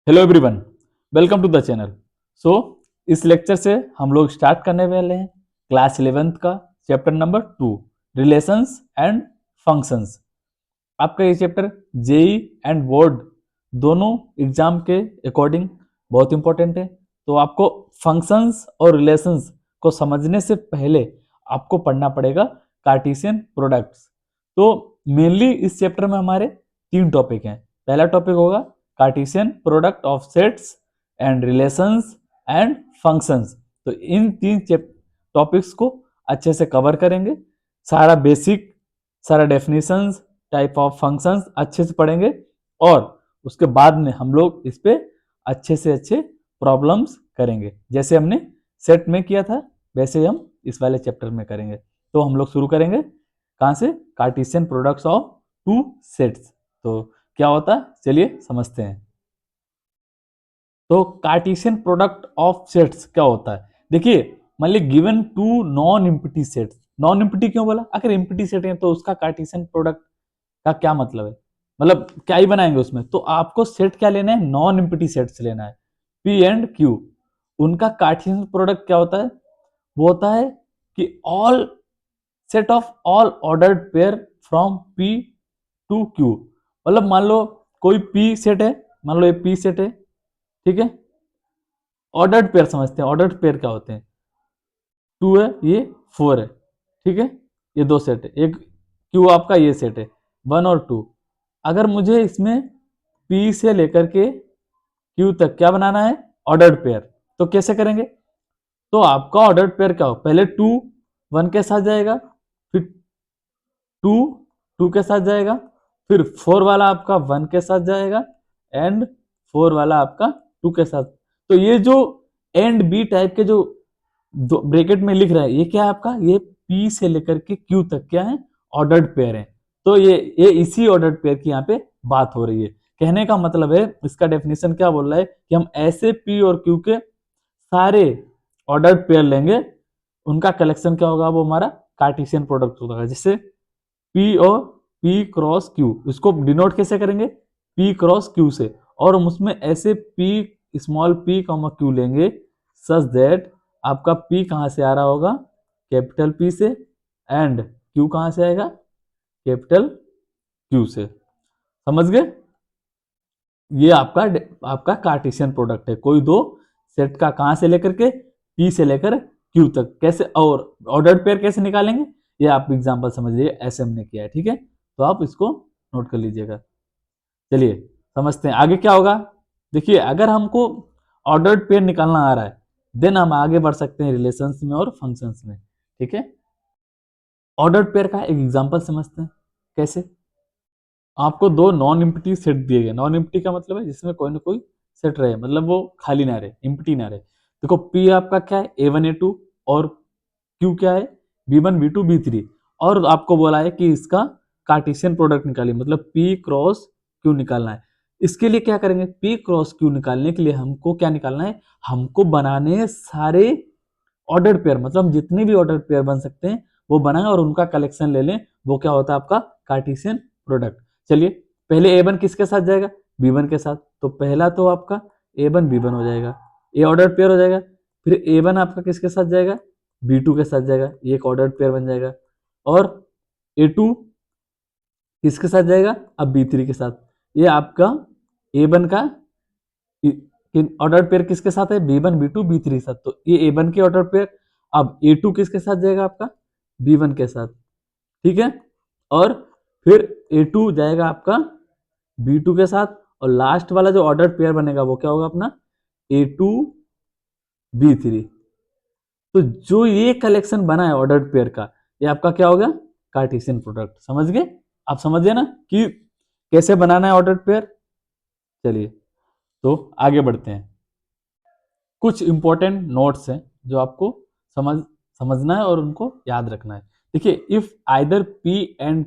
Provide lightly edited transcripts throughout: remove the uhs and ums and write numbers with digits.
Hello everyone, welcome to the channel. So इस lecture से हम लोग स्टार्ट करने वाले हैं क्लास 11th का chapter number 2, relations and functions. आपका ये चैप्टर जेई एंड बोर्ड दोनों एग्जाम के अकॉर्डिंग बहुत इंपॉर्टेंट है। तो आपको फंक्शंस और रिलेशंस को समझने से पहले आपको पढ़ना पड़ेगा कार्टेशियन प्रोडक्ट्स। तो मेनली इस चैप्टर में हमारे 3 टॉपिक हैं। पहला टॉपिक होगा Cartesian product of sets and relations and functions. तो इन 3 टॉपिक्स को अच्छे से कवर करेंगे। सारा बेसिक, सारा डेफिनेशंस, टाइप ऑफ फंक्शंस अच्छे से पढ़ेंगे और उसके बाद में हम लोग इस पे अच्छे से अच्छे प्रॉब्लम्स करेंगे। जैसे हमने सेट में किया था वैसे हम इस वाले चैप्टर में करेंगे। तो हम लोग शुरू करेंगे कहाँ से? Cartesian products of 2 sets. तो क्या होता है चलिए समझते हैं। तो कार्टेशियन प्रोडक्ट ऑफ सेट्स क्या होता है? देखिए, मान ली given 2 non empty sets. Non empty क्यों बोला? अगर एम्प्टी सेट है तो उसका कार्टेशियन प्रोडक्ट का क्या मतलब है? मतलब क्या ही बनाएंगे उसमें? तो आपको सेट क्या लेना है? नॉन एम्प्टी सेट्स लेना है। पी एंड क्यू, उनका कार्टेशियन प्रोडक्ट क्या होता है? वो होता है कि all set of all ordered pair from P to Q. मतलब मान लो कोई पी सेट है, मान लो ये पी सेट है, ठीक है। ऑर्डर्ड पेयर समझते हैं। ऑर्डर्ड पेयर क्या होते हैं? 2 है, ये 4 है, ठीक है। ये 2 सेट है, एक क्यू आपका ये सेट है 1 और 2। अगर मुझे इसमें पी से लेकर के क्यू तक क्या बनाना है? Ordered pair. तो कैसे करेंगे? तो आपका ऑर्डर्ड पेयर क्या हो? पहले 2 1 के साथ जाएगा, फिर 2 2 के साथ जाएगा, फिर 4 वाला आपका 1 के साथ जाएगा एंड 4 वाला आपका 2 के साथ। तो ये जो एंड बी टाइप के जो ब्रैकेट में लिख रहा है, ये क्या है आपका? ये पी से लेकर के क्यू तक क्या है? ऑर्डर्ड पेयर है। तो ये इसी ऑर्डर्ड पेयर की यहाँ पे बात हो रही है। कहने का मतलब है, इसका डेफिनेशन क्या बोल रहा है कि हम ऐसे पी और क्यू के सारे ऑर्डर्ड पेयर लेंगे, उनका कलेक्शन क्या होगा? वो हमारा कार्टेशियन प्रोडक्ट होगा। जैसे पी और पी क्रॉस क्यू, इसको डिनोट कैसे करेंगे? पी क्रॉस क्यू से। और हम उसमें ऐसे P small P comma Q लेंगे सच दैट आपका पी कहां से आ रहा होगा? कैपिटल पी से, एंड क्यू कहां से आएगा? कैपिटल क्यू से। समझ गए? ये आपका कार्टेशियन प्रोडक्ट है। कोई दो सेट का कहां से लेकर के? पी से लेकर क्यू तक। कैसे? और ऑर्डर्ड पेयर कैसे निकालेंगे? ये आप एग्जांपल समझ लीजिए, ऐसे हमने किया है, ठीक है। तो आप इसको नोट कर लीजिएगा। चलिए समझते हैं आगे क्या होगा। देखिए, अगर हमको ऑर्डर्ड पेयर निकालना आ रहा है देन हम आगे बढ़ सकते हैं रिलेशंस में और फंक्शंस में, ठीक है। ऑर्डर्ड पेयर का एक एग्जांपल समझते हैं। कैसे? आपको 2 नॉन एम्प्टी सेट दिए गए। नॉन एम्प्टी का मतलब है जिसमें कोई ना कोई सेट रहे, मतलब वो खाली ना रहे, एम्प्टी ना रहे। देखो, पी आपका क्या है? A1 A2 और क्यू क्या है? B1 B2 B3। और आपको बोला है कि इसका कार्टेशियन प्रोडक्ट निकालिए, मतलब P क्रॉस क्यू निकालना है। इसके लिए क्या करेंगे? P क्रॉस क्यू निकालने के लिए हमको क्या निकालना है? हमको बनाने सारे ऑर्डर्ड पेयर, मतलब जितने भी ऑर्डर्ड पेयर बन सकते हैं वो बनाएं और उनका कलेक्शन ले लें। वो क्या होता है? आपका कार्टेशियन प्रोडक्ट। चलिए, पहले A1 किसके साथ जाएगा? B1 के साथ। तो पहला तो आपका A1 B1 हो जाएगा, ये ऑर्डर्ड पेयर हो जाएगा। फिर A1 आपका किसके साथ जाएगा? B2 के साथ जाएगा, ये एक ऑर्डर्ड पेयर बन जाएगा। और A2 किसके साथ जाएगा? अब B3 के साथ। ये आपका A1 का ऑर्डर पेयर किसके साथ है? B1 B2 B3 के साथ। तो ये A1 की ऑर्डर पेयर। अब A2 किसके साथ जाएगा? आपका B1 के साथ, ठीक है। और फिर A2 जाएगा आपका B2 के साथ, और लास्ट वाला जो ऑर्डर पेयर बनेगा वो क्या होगा? अपना A2 B3। तो जो ये कलेक्शन बना है ऑर्डर पेयर का, ये आपका क्या होगा? Cartesian product. समझ गए? आप समझ गए ना कि कैसे बनाना है ऑर्डर पेयर। चलिए तो आगे बढ़ते हैं। कुछ इंपॉर्टेंट नोट्स हैं जो आपको समझना है और उनको याद रखना है। देखिए, if either P and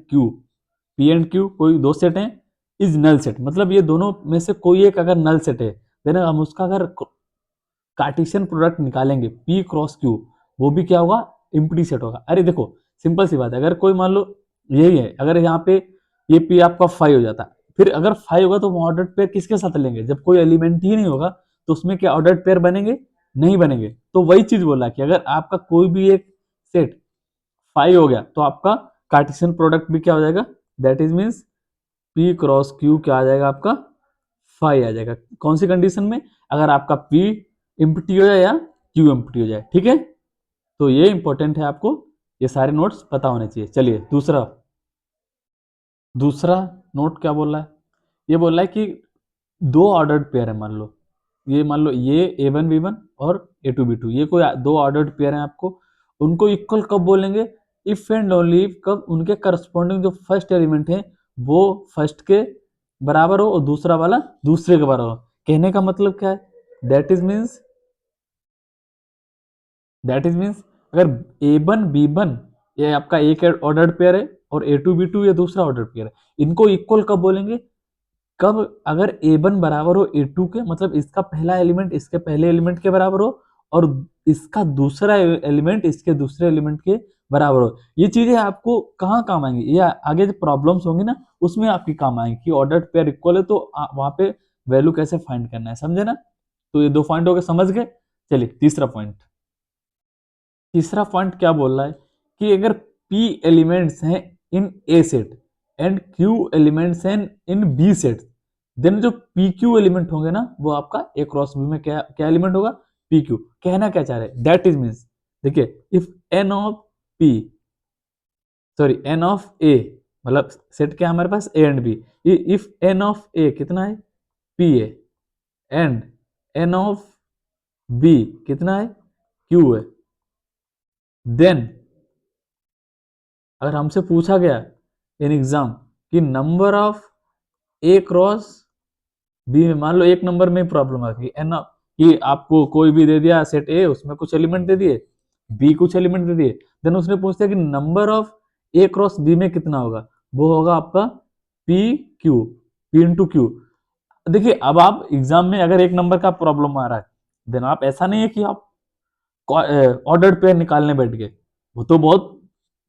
Q कोई दो सेट हैं, इज नल सेट, मतलब ये दोनों में से कोई एक अगर नल सेट है देन हम उसका अगर कार्टेशियन प्रोडक्ट निकालेंगे पी क्रॉस क्यू, वो भी क्या होगा? एम्प्टी सेट होगा। अरे देखो, सिंपल सी बात है, अगर कोई मान लो यही है, अगर यहाँ पे ये पी आपका 5 हो जाता, फिर अगर 5 होगा तो वो ऑर्डर्ड पेयर किसके साथ लेंगे, जब कोई एलिमेंट ही नहीं होगा तो उसमें क्या ऑर्डर्ड पेयर बनेंगे, नहीं बनेंगे। तो वही चीज बोला कि अगर आपका कोई भी एक सेट 5 हो गया तो आपका कार्टेशियन प्रोडक्ट भी क्या हो जाएगा, that is means P cross Q क्या आ जाएगा आपका 5 आ जाएगा। कौन सी कंडीशन में, अगर आपका P एम्प्टी हो जाए या Q एम्प्टी हो जाए, ठीक है। तो ये इंपॉर्टेंट है, आपको ये सारे नोट्स पता होने चाहिए। चलिए दूसरा दूसरा नोट क्या बोल रहा है, ये बोल रहा है कि दो ऑर्डर्ड पेयर है, मान लो ये A1 B1 और A2 B2, ये कोई दो ऑर्डर्ड पेयर है आपको, उनको इक्वल कब बोलेंगे, इफ एंड ओनली कब उनके करस्पॉन्डिंग जो फर्स्ट एलिमेंट है वो फर्स्ट के बराबर हो और दूसरा वाला दूसरे के बराबर हो। कहने का मतलब क्या है, दैट इज मीन्स अगर A1 B1 ये आपका एक ऑर्डर्ड पेयर है और A2 B2 ये दूसरा ऑर्डर्ड पेयर है, इनको इक्वल कब बोलेंगे, कब, अगर A1 बराबर हो A2 के, मतलब इसका पहला एलिमेंट इसके पहले एलिमेंट के बराबर हो और इसका दूसरा एलिमेंट इसके दूसरे एलिमेंट के बराबर हो। ये चीजें आपको कहाँ काम आएंगी, ये आगे जो प्रॉब्लम्स होंगी ना उसमें आपकी काम आएंगी कि ऑर्डर्ड पेयर इक्वल है तो वहां पे वैल्यू कैसे फाइंड करना है, समझे ना। तो ये दो पॉइंट हो गए, समझ गए। चलिए तीसरा पॉइंट क्या बोल रहा है कि अगर P एलिमेंट्स हैं इन A set and Q elements हैं इन B सेट, देन जो PQ एलिमेंट होंगे ना वो आपका A क्रॉस B में क्या क्या एलिमेंट होगा, PQ। कहना क्या चाह रहे हैं, दैट इज मीन्स, देखिए if N of P sorry N of A, मतलब सेट क्या है हमारे पास A and B, if N of A कितना है PA and N of B कितना है Q है, देन अगर हमसे पूछा गया इन एग्जाम कि number of A cross B में, मान लो एक नंबर में प्रॉब्लम आ गई एन, कि आपको कोई भी दे दिया सेट ए, उसमें कुछ एलिमेंट दे दिए, बी कुछ एलिमेंट दे दिए, देन उसने पूछ दिया कि number of A cross B में कितना होगा, वो होगा आपका P इंटू क्यू। देखिए अब आप एग्जाम में अगर एक नंबर का प्रॉब्लम आ रहा है, देन आप ऐसा नहीं है कि आप ऑर्डर्ड पेयर निकालने बैठ गए, वो तो बहुत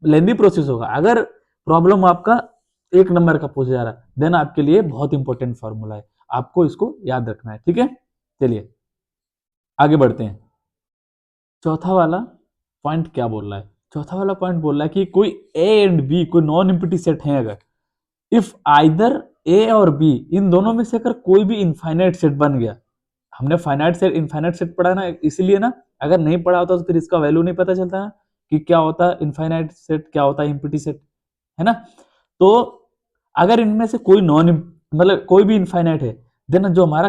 लेंदी प्रोसेस होगा। अगर प्रॉब्लम आपका एक नंबर का पूछा जा रहा है, देन आपके लिए बहुत इंपॉर्टेंट फॉर्मूला है, आपको इसको याद रखना है, ठीक है। चलिए आगे बढ़ते हैं। चौथा वाला पॉइंट क्या बोल रहा है, चौथा वाला पॉइंट बोल रहा है कि कोई ए एंड बी कोई नॉन एम्प्टी सेट है, अगर इफ आइदर ए और बी इन दोनों में से अगर कोई भी इनफाइनाइट सेट बन गया, हमने फाइनाइट सेट इनफाइनाइट सेट पढ़ा ना, इसलिए ना, अगर नहीं पढ़ा होता तो फिर इसका वैल्यू नहीं पता चलता है कि क्या होता है इनफाइनाइट सेट, क्या होता है एम्प्टी सेट, है ना। तो अगर इनमें से कोई नॉन, मतलब कोई भी इनफाइनाइट है, देन जो हमारा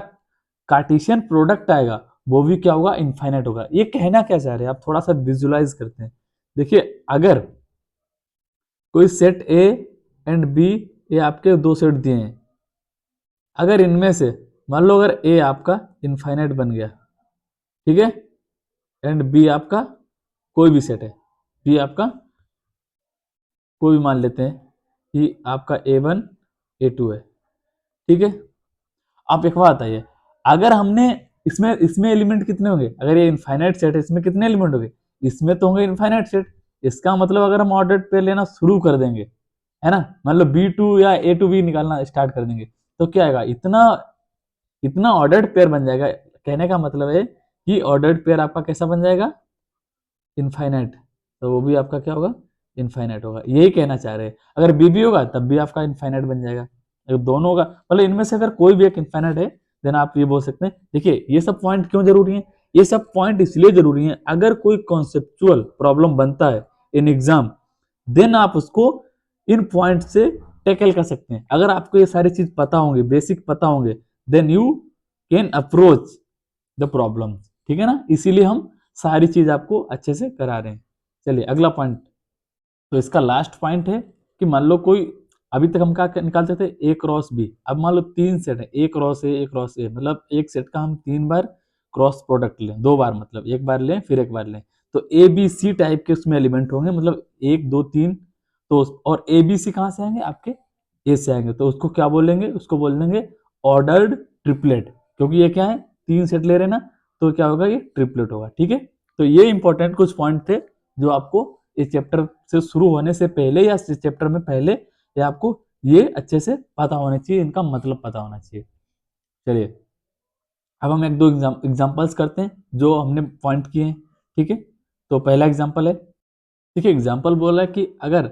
कार्टेशियन प्रोडक्ट आएगा वो भी क्या होगा, इनफाइनाइट होगा। ये कहना क्या चाह रहे हैं, आप थोड़ा सा विजुलाइज करते हैं। देखिए अगर कोई सेट ए एंड बी, ये आपके दो सेट दिए हैं, अगर इनमें से मान लो अगर ए आपका इनफाइनाइट बन गया, ठीक है, एंड बी आपका कोई भी सेट है, बी आपका कोई भी मान लेते हैं कि आपका A1 A2 है, ठीक है। आप एक बात बताइए, अगर हमने इसमें इसमें एलिमेंट कितने होंगे, अगर ये इनफाइनाइट सेट है इसमें कितने एलिमेंट होंगे, इसमें तो होंगे इनफाइनाइट सेट। इसका मतलब अगर हम ऑर्डर्ड पेयर लेना शुरू कर देंगे, है ना, मतलब B2 या A2B निकालना स्टार्ट कर देंगे, तो क्या आएगा, इतना इतना ऑर्डर्ड पेयर बन जाएगा। कहने का मतलब है कि ऑर्डर्ड पेयर आपका कैसा बन जाएगा, इनफाइनाइट। तो वो भी आपका क्या होगा, इनफाइनाइट होगा, यही कहना चाह रहे हैं। अगर बी भी होगा तब भी आपका इनफाइनाइट बन जाएगा, अगर दोनों होगा, मतलब इनमें से अगर कोई भी एक इनफाइनाइट है, देन आप ये बोल सकते हैं। देखिए ये सब पॉइंट क्यों जरूरी है, ये सब पॉइंट इसलिए जरूरी है, अगर कोई कॉन्सेप्चुअल प्रॉब्लम बनता है इन एग्जाम, देन आप उसको इन पॉइंट से टैकल कर सकते हैं। अगर आपको ये सारी चीज पता होंगे, बेसिक पता होंगे, then you can approach the problem, ठीक है ना। इसीलिए हम सारी चीज आपको अच्छे से करा रहे हैं। चलिए अगला पॉइंट, तो इसका लास्ट पॉइंट है कि मान लो कोई, अभी तक हम क्या निकालते थे, ए क्रॉस बी, अब मान लो तीन सेट है, ए क्रॉस ए, मतलब एक सेट का हम 3 बार क्रॉस प्रोडक्ट लें, 2 बार, मतलब एक बार लें फिर एक बार लें, तो ए बी सी टाइप के उसमें एलिमेंट होंगे, मतलब 1 2 3, तो और ए बी सी कहाँ से आएंगे, आपके ए से आएंगे, तो उसको क्या बोलेंगे, उसको बोल देंगे ऑर्डर्ड ट्रिपलेट, क्योंकि ये क्या है, 3 सेट ले रहे हैं ना, तो क्या होगा, ये ट्रिपलेट होगा, ठीक है। तो ये इंपॉर्टेंट कुछ पॉइंट थे जो आपको इस चैप्टर से शुरू होने से पहले या इस चैप्टर में पहले ये आपको ये अच्छे से पता होना चाहिए, इनका मतलब पता होना चाहिए। चलिए अब हम एक दो एग्जाम्पल्स करते हैं जो हमने पॉइंट किए हैं, ठीक है। तो पहला एग्जाम्पल है, देखिए एग्जाम्पल बोला है कि अगर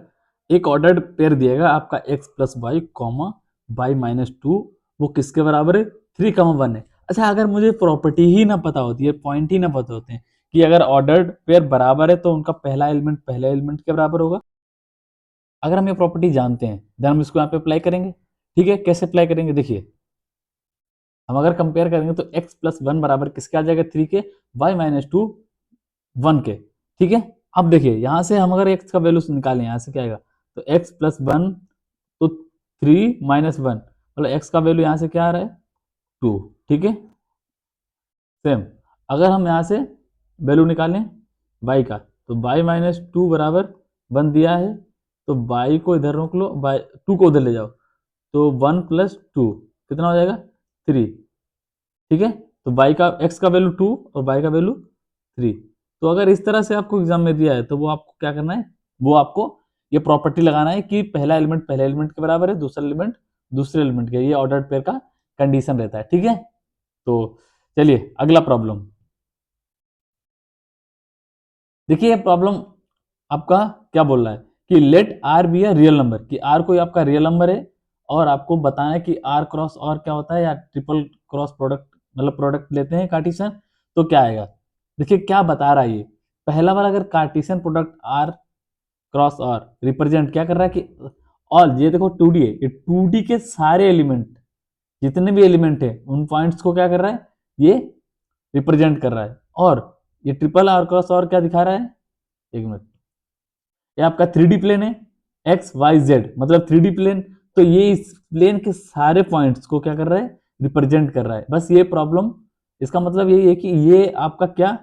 एक ऑर्डर्ड पेयर दिएगा आपका x plus Y comma Y minus two, वो किसके बराबर है, 3, 1 है। अच्छा अगर मुझे प्रॉपर्टी ही ना पता होती है, पॉइंट ही ना पता होते हैं कि अगर ऑर्डर्ड पेयर बराबर है तो उनका पहला एलिमेंट पहले एलिमेंट के बराबर होगा, अगर हम ये प्रॉपर्टी जानते हैं देन हम इसको यहाँ पे अप्लाई करेंगे, ठीक है। कैसे अप्लाई करेंगे, देखिए हम अगर कंपेयर करेंगे तो x प्लस वन बराबर किसके आ जाएगा, 3 के, y माइनस टू 1 के, ठीक है। अब देखिए यहाँ से हम अगर x का वैल्यू निकालें, यहाँ से क्या आएगा, तो x प्लस वन तो 3 - 1, मतलब x का वैल्यू यहाँ से क्या आ रहा है, 2, ठीक है। सेम अगर हम यहाँ से वैल्यू निकालें y का, तो y माइनस टू बराबर 1 दिया है, तो y को इधर रोक लो, y 2 को उधर ले जाओ, तो 1 प्लस टू कितना हो जाएगा, 3, ठीक है। तो y का x का वैल्यू 2 और y का वैल्यू 3। तो अगर इस तरह से आपको एग्जाम में दिया है तो वो आपको क्या करना है, वो आपको ये प्रॉपर्टी लगाना है कि पहला एलिमेंट पहले एलिमेंट के बराबर है, दूसरा एलिमेंट दूसरे एलिमेंट के, ये ऑर्डर्ड पेयर का कंडीशन रहता है, ठीक है। तो चलिए अगला प्रॉब्लम, देखिए ये प्रॉब्लम आपका क्या बोल रहा है कि let R be a real number, कि आर कोई आपका रियल नंबर है और आपको बताना है कि आर क्रॉस और क्या होता है, या ट्रिपल क्रॉस प्रोडक्ट, मतलब प्रोडक्ट लेते हैं कार्टिशन, तो क्या आएगा। देखिए क्या बता रहा है ये, पहला बार अगर कार्टिशन प्रोडक्ट आर क्रॉस और रिप्रेजेंट क्या कर रहा है कि ऑल, ये देखो 2D है, ये 2D के सारे एलिमेंट, जितने भी एलिमेंट है उन पॉइंट्स को क्या कर रहा है, ये रिप्रेजेंट कर रहा है। और ये ट्रिपल आर क्रॉस और क्या दिखा रहा है, एक मिनट, ये आपका 3D प्लेन है, एक्स वाई जेड मतलब 3D प्लेन, तो ये इस प्लेन के सारे पॉइंट्स को क्या कर रहा है, रिप्रेजेंट कर रहा है। बस ये प्रॉब्लम, इसका मतलब यही है कि ये आपका क्या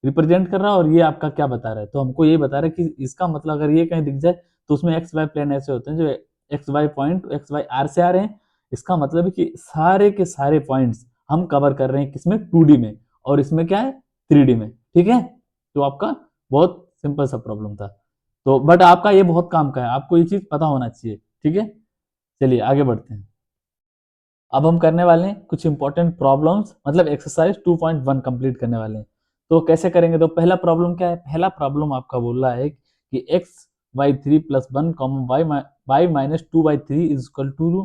रिप्रेजेंट कर रहा है और ये आपका क्या बता रहा है। तो हमको ये बता रहा है कि इसका मतलब अगर ये कहीं दिख जाए तो उसमें एक्स वाई प्लेन ऐसे होते हैं जो X Y point X Y R से आ रहे हैं, इसका मतलब है कि सारे के सारे पॉइंट्स हम कवर कर रहे हैं किसमें, 2D में, और इसमें क्या है, 3D में, ठीक है। तो आपका बहुत सिंपल सा प्रॉब्लम था, तो बट आपका ये बहुत काम का है, आपको ये चीज पता होना चाहिए, ठीक है। चलिए आगे बढ़ते हैं, अब हम करने वाले हैं कुछ इंपॉर्टेंट प्रॉब्लम्स, मतलब एक्सरसाइज 2.1 कंप्लीट करने वाले हैं। तो कैसे करेंगे, तो पहला प्रॉब्लम क्या है, पहला प्रॉब्लम आपका बोल रहा है कि X Y three plus one comma Y minus two by three is equal to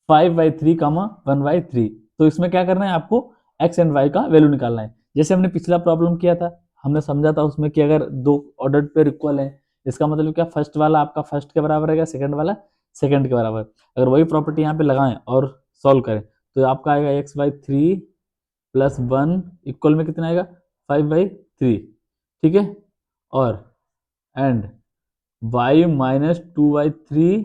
5/3 comma 1/3। तो इसमें क्या करना है आपको, एक्स एंड वाई का वैल्यू निकालना है। जैसे हमने पिछला प्रॉब्लम किया था, हमने समझा था उसमें कि अगर दो ऑर्डर्ड पेयर इक्वल है, इसका मतलब क्या, फर्स्ट वाला आपका फर्स्ट के बराबर रहेगा, सेकंड वाला सेकंड के बराबर। अगर वही प्रॉपर्टी यहाँ पे लगाएं और सॉल्व करें तो आपका आएगा x/3 प्लस वन इक्वल में कितना आएगा, 5/3, ठीक है। और एंड y माइनस 2/3,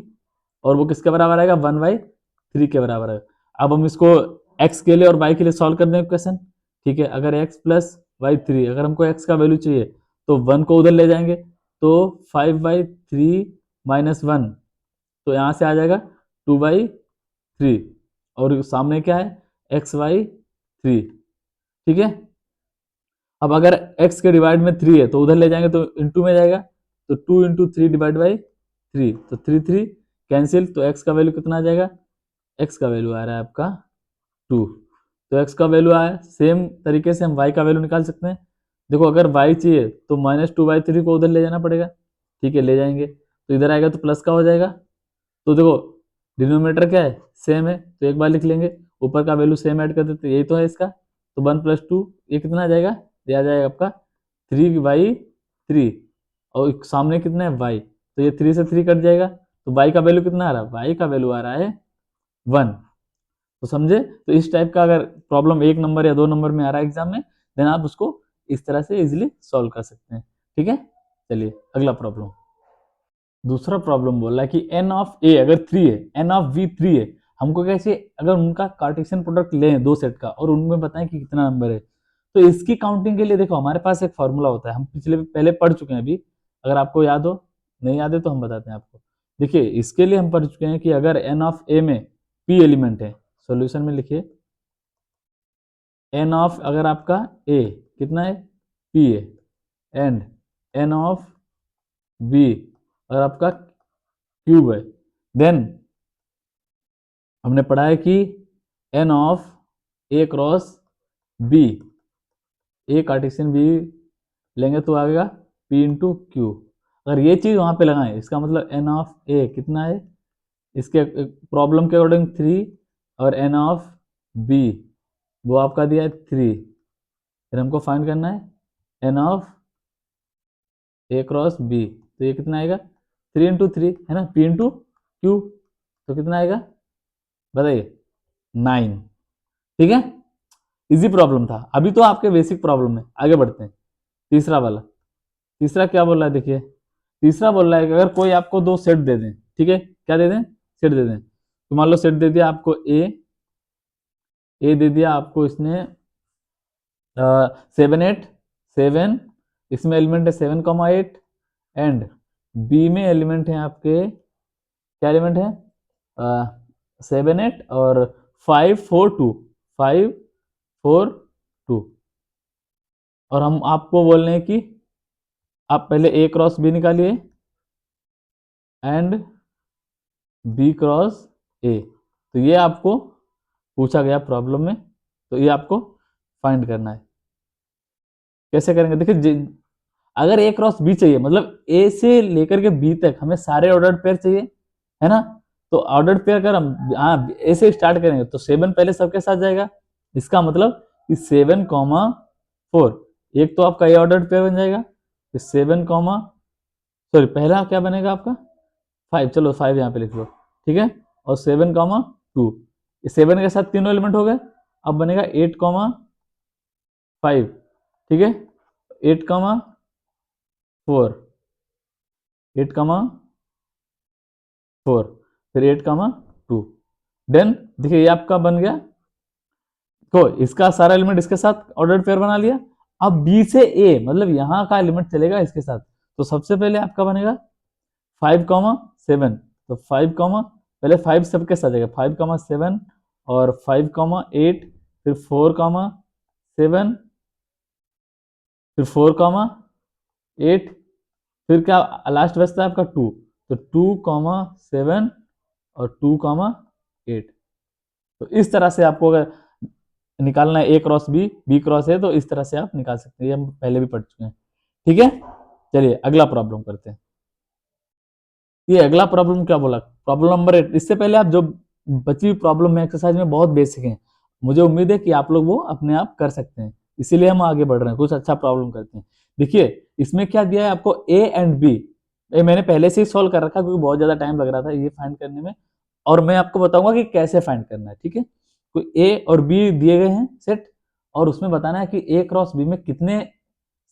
और वो किसके बराबर आएगा, 1/3 के बराबर है। अब हम इसको x के लिए और y के लिए सॉल्व कर देंगे क्वेश्चन, ठीक है। अगर x प्लस वाई थ्री, अगर हमको x का वैल्यू चाहिए तो 1 को उधर ले जाएंगे, तो 5/3 माइनस वन, तो यहाँ से आ जाएगा 2/3, और सामने क्या है, x/3, ठीक है। अब अगर x के डिवाइड में 3 है तो उधर ले जाएंगे तो इंटू में जाएगा, तो 2 × 3 डिवाइड बाई 3, तो 3 कैंसिल, तो x का वैल्यू कितना आ जाएगा, x का वैल्यू आ रहा है आपका 2। तो x का वैल्यू आया, सेम तरीके से हम y का वैल्यू निकाल सकते हैं। देखो अगर y चाहिए तो -2/3 को उधर ले जाना पड़ेगा, ठीक है, ले जाएंगे तो इधर आएगा तो प्लस का हो जाएगा। तो देखो डिनोमिनेटर क्या है, सेम है, तो एक बार लिख लेंगे, ऊपर का वैल्यू सेम ऐड कर देते, यही तो है इसका। तो 1 + 2 ये कितना आ जाएगा, ये आ जाएगा आपका 3/3, और सामने कितना है y, तो ये 3 से 3 कट जाएगा, तो y का वैल्यू कितना आ रहा है, y का वैल्यू आ रहा है 1। तो समझे, तो इस टाइप का अगर प्रॉब्लम 1 नंबर या 2 नंबर में आ रहा है एग्जाम में, देन आप उसको इस तरह से इजिली सॉल्व कर सकते हैं, ठीक है। चलिए अगला प्रॉब्लम, दूसरा प्रॉब्लम बोल रहा है कि एन ऑफ ए अगर 3 है, एन ऑफ वी 3 है, हमको कैसे अगर उनका कार्टेशियन प्रोडक्ट लें दो सेट का और उनमें बताएं कि कितना नंबर है। तो इसकी काउंटिंग के लिए देखो हमारे पास एक फॉर्मूला होता है, हम पहले पढ़ चुके हैं अभी, अगर आपको याद हो, नहीं याद है तो हम बताते हैं आपको। देखिए इसके लिए हम पढ़ चुके हैं कि अगर एन ऑफ ए में पी एलिमेंट है, सॉल्यूशन में लिखिए एन ऑफ, अगर आपका ए कितना है, पी है, एंड एन ऑफ बी अगर आपका क्यूब है, देन हमने पढ़ा है कि n of a cross b, A Cartesian B लेंगे तो आएगा p इंटू क्यू। अगर ये चीज वहां पे लगाएं, इसका मतलब n ऑफ a कितना है, इसके प्रॉब्लम के अकॉर्डिंग 3, और n ऑफ b वो आपका दिया है 3। फिर हमको फाइंड करना है n of a cross b, तो ये कितना आएगा 3 इंटू 3 है ना, p इंटू क्यू, तो कितना आएगा बताइए 9। ठीक है, इजी प्रॉब्लम था। अभी तो आपके बेसिक प्रॉब्लम है, आगे बढ़ते हैं। तीसरा वाला, तीसरा क्या बोल रहा है देखिए, तीसरा बोल रहा है कि अगर कोई आपको दो सेट दे दें, ठीक है, क्या दे दें, सेट दे दें, तो मान लो सेट दे दिया आपको ए दे दिया आपको इसने 7 8 7, इसमें एलिमेंट है 7, 8, एंड बी में एलिमेंट है आपके, क्या एलिमेंट है 7 8 और 5 4 2, 5 4 2, और हम आपको बोल रहे हैं कि आप पहले ए क्रॉस बी निकालिए एंड बी क्रॉस ए, तो ये आपको पूछा गया प्रॉब्लम में, तो ये आपको फाइंड करना है। कैसे करेंगे देखिए, अगर ए क्रॉस बी चाहिए, मतलब ए से लेकर के बी तक हमें सारे ऑर्डर्ड पेयर चाहिए, है ना, तो ऑर्डर्ड पेयर अगर हम ए से स्टार्ट करेंगे तो 7 पहले सबके साथ जाएगा, इसका मतलब कि 7, 4, एक तो आपका ए ऑर्डर्ड पेयर बन जाएगा, फिर 7, सॉरी पहला क्या बनेगा आपका 5, चलो 5 यहाँ पे लिख लो, ठीक है, और 7, 2, ये 7 के साथ तीनों एलिमेंट हो गए, अब बनेगा 8, 5, ठीक है, 8, 4, 8, 4, फिर 8, 2, देन देखिए ये आपका बन गया, तो इसका सारा एलिमेंट इसके साथ ऑर्डर्ड पेयर बना लिया। अब बी से ए मतलब यहाँ का एलिमेंट चलेगा इसके साथ, तो सबसे पहले आपका बनेगा 5, 7, तो 5, पहले 5 सबके साथ जाएगा, 5, 7 और 5, 8, फिर 4, 7, फिर 4, 8, फिर क्या लास्ट बचता है आपका 2, तो 2, 7 और 2, 8, तो इस तरह से आपको अगर निकालना है A cross B, B cross A, तो इस तरह से आप निकाल सकते हैं, ये हम पहले भी पढ़ चुके हैं। ठीक है, चलिए अगला प्रॉब्लम करते हैं। ये अगला प्रॉब्लम क्या बोला, प्रॉब्लम नंबर 8। इससे पहले आप जो बची हुई प्रॉब्लम में एक्सरसाइज में बहुत बेसिक है, मुझे उम्मीद है कि आप लोग वो अपने आप कर सकते हैं, इसीलिए हम आगे बढ़ रहे हैं, कुछ अच्छा प्रॉब्लम करते हैं। देखिए इसमें क्या दिया है आपको ए एंड बी, ये मैंने पहले से ही सॉल्व कर रखा क्योंकि बहुत ज्यादा टाइम लग रहा था ये फाइंड करने में, और मैं आपको बताऊंगा कि कैसे फाइंड करना है। ठीक है, तो ए और बी दिए गए हैं सेट, और उसमें बताना है कि ए क्रॉस बी में कितने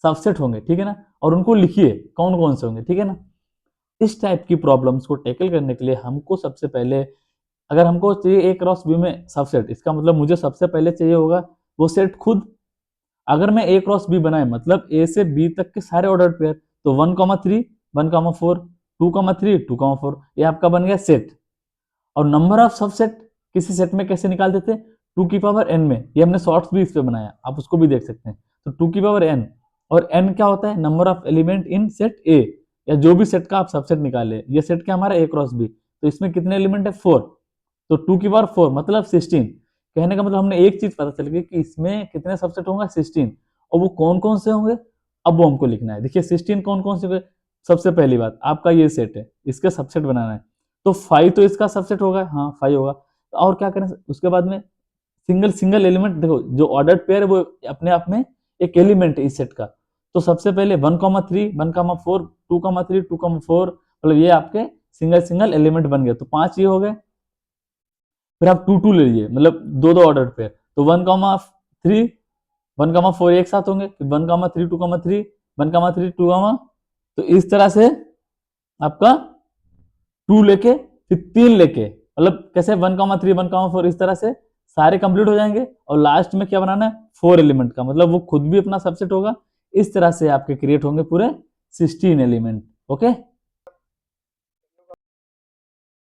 सबसेट होंगे, ठीक है ना, और उनको लिखिए कौन कौन से होंगे, ठीक है ना। इस टाइप की प्रॉब्लम्स को टैकल करने के लिए हमको सबसे पहले, अगर हमको चाहिए ए क्रॉस बी में सबसेट, इसका मतलब मुझे सबसे पहले चाहिए होगा वो सेट खुद। अगर मैं ए क्रॉस बी बनाए मतलब ए से बी तक के सारे ऑर्डर पेयर, तो 1, 3, 1, 4, 2, 3, 2, 4, ये आपका बन गया सेट। और नंबर ऑफ सबसेट किसी सेट में कैसे निकाल देते हैं, 2 की पावर n में, ये हमने शॉर्ट्स भी इस पे बनाया, आप उसको भी देख सकते हैं। तो 2 की पावर n, और n क्या होता है, number of element in set ए, या जो भी सेट का आप सबसेट निकाले, ये सेट क्या हमारा ए क्रॉस बी, तो इसमें कितने एलिमेंट है 4, तो 2 की पावर 4 मतलब 16। कहने का मतलब हमने एक चीज पता चल गई कि इसमें कितने सबसेट होंगे 16, और वो कौन कौन से होंगे अब वो हमको लिखना है। देखिए 16 कौन कौन से होंगे, सबसे पहली बात आपका ये सेट है, इसके सबसेट बनाना है, तो 5 तो इसका सबसेट होगा, हाँ 5 होगा, तो और क्या करें उसके बाद में, सिंगल सिंगल एलिमेंट, देखो जो ऑर्डर्ड पेयर है वो अपने आप में एक एलिमेंट है इस सेट का, तो सबसे पहले 1, 3, 1, 4, 2, 3, 2, 4, मतलब ये आपके सिंगल सिंगल एलिमेंट बन गए, तो 5 ये हो गए। फिर आप 2, 2 ले लीजिए, मतलब दो दो ऑर्डर पेयर, तो 1, 3, 1, 4 एक साथ होंगे, फिर 1, 3, 2, 3, 1, 3, 2, तो इस तरह से आपका 2 लेके फिर 3 लेके, मतलब कैसे 1, 3, 1, 4 इस तरह से सारे कंप्लीट हो जाएंगे, और लास्ट में क्या बनाना है 4 एलिमेंट का, मतलब वो खुद भी अपना सबसेट होगा। इस तरह से आपके क्रिएट होंगे पूरे 16 एलिमेंट। ओके,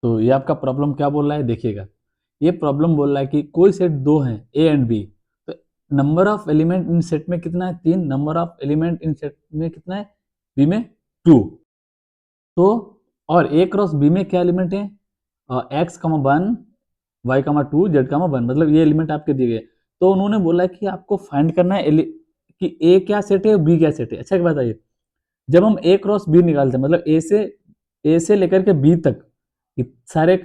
तो ये आपका प्रॉब्लम क्या बोल रहा है देखिएगा, ये प्रॉब्लम बोल रहा है कि कोई सेट दो हैं ए एंड बी, तो number of element in set में कितना है 3, number of element in set में कितना है बी में 2, तो और ए क्रॉस बी में क्या एलिमेंट है X comma one, Y comma two, Z comma one, मतलब ये एलिमेंट आपके दिए गए। तो उन्होंने बोला कि आपको फाइंड करना है कि ए क्या सेट है और बी क्या सेट है। अच्छा एक बात बताइए, जब हम ए क्रॉस बी निकालते हैं, मतलब ए से लेकर के बी तक सारे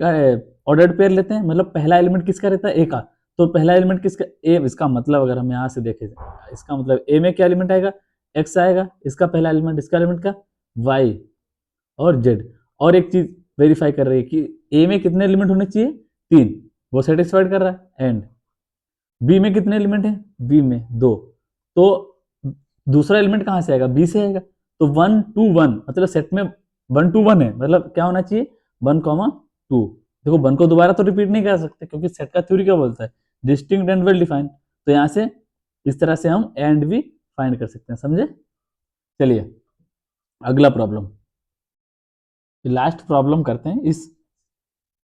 ऑर्डर्ड पेयर लेते हैं, मतलब पहला एलिमेंट किसका रहता है, ए का। तो पहला एलिमेंट किसका, ए। इसका मतलब अगर हम यहाँ से देखें, इसका मतलब ए में क्या एलिमेंट आएगा, एक्स आएगा, इसका पहला एलिमेंट, इसका एलिमेंट का वाई और जेड। और एक चीज वेरीफाई कर रही है कि ए में कितने एलिमेंट होने चाहिए, 3, वो सेटिस्फाइड कर रहा है। एंड बी में कितने एलिमेंट हैं, बी में 2, तो दूसरा एलिमेंट कहां से आएगा, बी से आएगा। तो 1 2 1, मतलब सेट में 1 2 1 है, मतलब क्या होना चाहिए 1 2। देखो 1 को दोबारा तो रिपीट नहीं कर सकते, क्योंकि सेट का थ्योरी क्या बोलता है, डिस्टिंक्ट एंड वेल डिफाइंड। तो यहाँ से इस तरह से हम एंड भी फाइंड कर सकते हैं, समझे। चलिए अगला प्रॉब्लम, लास्ट प्रॉब्लम करते हैं इस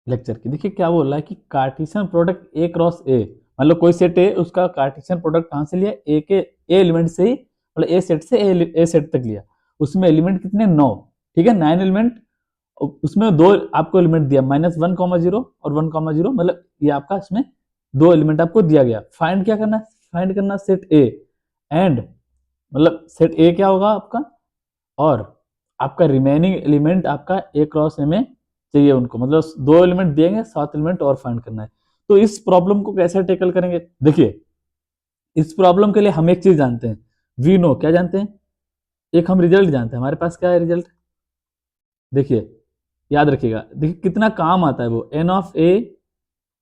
लेक्चर की। देखिए क्या बोल रहा है कि कार्टेशियन प्रोडक्ट ए क्रॉस ए, मतलब कोई सेट है उसका कार्टेशियन प्रोडक्ट कहां से लिया, ए के ए एलिमेंट से ही, मतलब ए सेट से ए सेट तक लिया। उसमें एलिमेंट कितने, 9, ठीक है, 9 एलिमेंट। उसमें 2 आपको एलिमेंट दिया, -1,0 और 1,0, मतलब ये आपका इसमें 2 एलिमेंट आपको दिया गया। फाइंड क्या करना है, फाइंड करना सेट ए एंड, मतलब सेट ए क्या होगा आपका, और आपका रिमेनिंग एलिमेंट आपका ए क्रॉस ए में चाहिए उनको, मतलब 2 एलिमेंट देंगे, 7 एलिमेंट और फाइंड करना है। तो इस प्रॉब्लम को कैसे टेकल करेंगे, देखिए इस प्रॉब्लम के लिए हम एक चीज जानते हैं, वी नो, क्या जानते हैं, एक हम रिजल्ट जानते हैं। हमारे पास क्या है रिजल्ट, देखिए याद रखिएगा, देखिए कितना काम आता है वो, एन ऑफ ए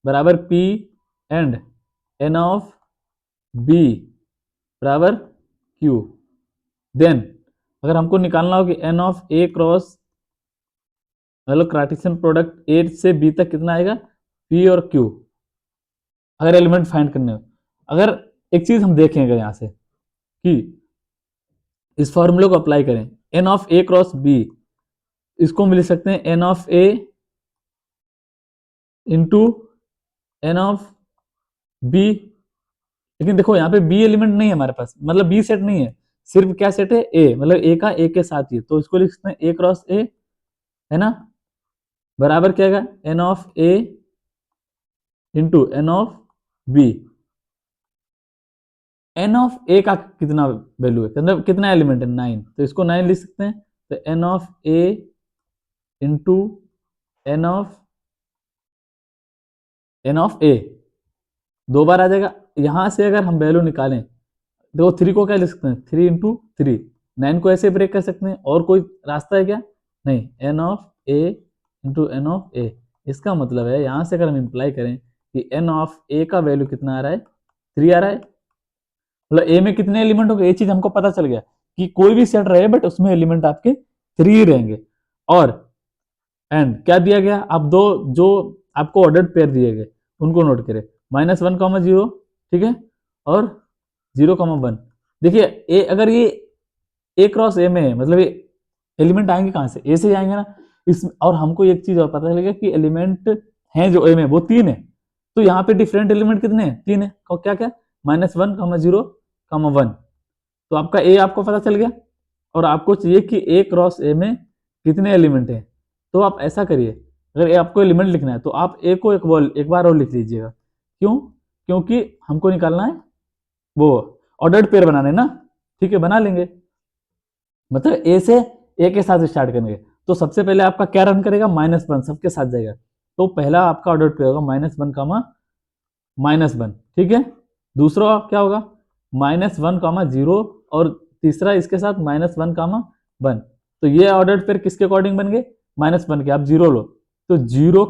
बराबर P and N of B बराबर क्यू। देन अगर हमको निकालना हो कि एन ऑफ ए क्रॉस, मतलब कार्टेशियन प्रोडक्ट ए से बी तक कितना आएगा, पी और क्यू, अगर एलिमेंट फाइंड करने हो। अगर एक चीज हम देखेंगे यहाँ से कि इस फॉर्मूले को अप्लाई करें, N of A cross B, इसको हम लिख सकते हैं N of A into N of B. लेकिन देखो यहाँ पे बी एलिमेंट नहीं है हमारे पास, मतलब बी सेट नहीं है, सिर्फ क्या सेट है, ए, मतलब ए का ए के साथ ही, तो इसको लिख सकते हैं ए क्रॉस ए, है ना, बराबर क्या आएगा, N of A into N of B. N of A का कितना वैल्यू है, मतलब कितना एलिमेंट है, 9, तो इसको 9 लिख सकते हैं। तो N of A into N of A 2 बार आ जाएगा। यहां से अगर हम वैल्यू निकालें, देखो 3 को क्या लिख सकते हैं, 3 इंटू 3, 9 को ऐसे ब्रेक कर सकते हैं, और कोई रास्ता है क्या, नहीं, N of A into N of A. इसका मतलब है यहां से अगर हम इंप्लाई करें कि एन ऑफ ए का वैल्यू कितना आ रहा है, 3 आ रहा है, मतलब ए में कितने एलिमेंट होंगे, ये चीज हमको पता चल गया कि कोई भी सेट रहे बट उसमें एलिमेंट आपके 3 ही रहेंगे। और एंड क्या दिया गया, आप दो जो आपको ऑर्डर्ड पेयर दिए गए उनको नोट करें, -1,0, ठीक है, और 0,1। देखिए ए, अगर ये ए क्रॉस ए में है, मतलब ये एलिमेंट आएंगे कहां से, ए से आएंगे ना। इस और हमको एक चीज और पता चलेगा कि एलिमेंट हैं जो ए में वो 3 है, तो यहाँ पे डिफरेंट एलिमेंट कितने हैं, 3 है, और क्या क्या, -1,0,1। तो आपका ए आपको पता चल गया, और आपको चाहिए कि ए क्रॉस ए में कितने एलिमेंट हैं। तो आप ऐसा करिए, अगर आपको एलिमेंट लिखना है तो आप ए को एक बार और लिख लीजिएगा। क्यों, क्योंकि हमको निकालना है वो ऑर्डर्ड पेयर बनाने ना, ठीक है, बना लेंगे। मतलब ए से ए के साथ स्टार्ट करेंगे, तो सबसे पहले आपका क्या रन करेगा, -1 सबके साथ जाएगा। तो पहला आपका ऑर्डर्ड पेयर होगा -1, ठीक है। दूसरा क्या होगा, -1, और तीसरा इसके साथ -1, तो ये ऑर्डर्ड पेयर किसके अकॉर्डिंग बन गए, -1 के। आप 0 लो, तो 0,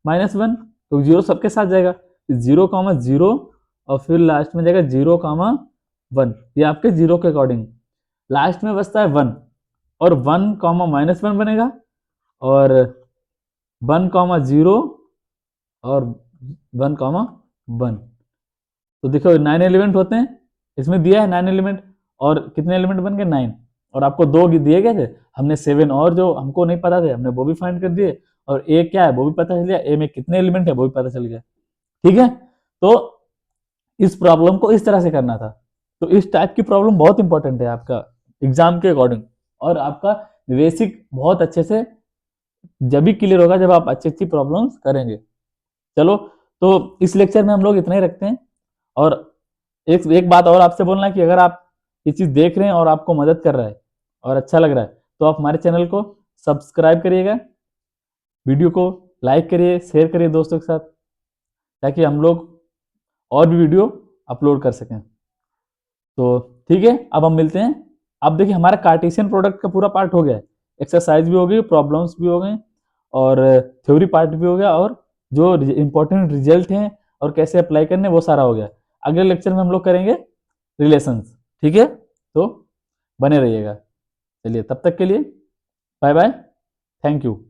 -1, तो 0 सबके साथ जाएगा, 0, और फिर लास्ट में जाएगा 0, 1, ये आपके 0 के अकॉर्डिंग। लास्ट में बचता है 1, और 1, -1 बनेगा, और 1, 0 और 1, 1। तो देखो 9 एलिमेंट होते हैं, इसमें दिया है 9 एलिमेंट, और कितने एलिमेंट बन गए, 9, और आपको 2 दिए गए थे, हमने 7 और जो हमको नहीं पता थे हमने वो भी फाइंड कर दिए, और ए क्या है वो भी पता चल गया, ए में कितने एलिमेंट है वो भी पता चल गया, ठीक है। तो इस प्रॉब्लम को इस तरह से करना था। तो इस टाइप की प्रॉब्लम बहुत इंपॉर्टेंट है आपका एग्जाम के अकॉर्डिंग, और आपका बेसिक बहुत अच्छे से जब भी क्लियर होगा जब आप अच्छी अच्छी प्रॉब्लम्स करेंगे। चलो, तो इस लेक्चर में हम लोग इतना ही रखते हैं। और एक एक बात और आपसे बोलना है कि अगर आप ये चीज़ देख रहे हैं और आपको मदद कर रहा है और अच्छा लग रहा है, तो आप हमारे चैनल को सब्सक्राइब करिएगा, वीडियो को लाइक करिए, शेयर करिए दोस्तों के साथ, ताकि हम लोग और भी वीडियो अपलोड कर सकें। तो ठीक है, अब हम मिलते हैं। अब देखिए हमारा कार्टेशियन प्रोडक्ट का पूरा पार्ट हो गया है, एक्सरसाइज भी हो गई, प्रॉब्लम्स भी हो गए, और थ्योरी पार्ट भी हो गया, और जो इंपॉर्टेंट रिजल्ट हैं और कैसे अप्लाई करने वो सारा हो गया। अगले लेक्चर में हम लोग करेंगे रिलेशंस। ठीक है, तो बने रहिएगा। चलिए, तब तक के लिए बाय बाय, थैंक यू।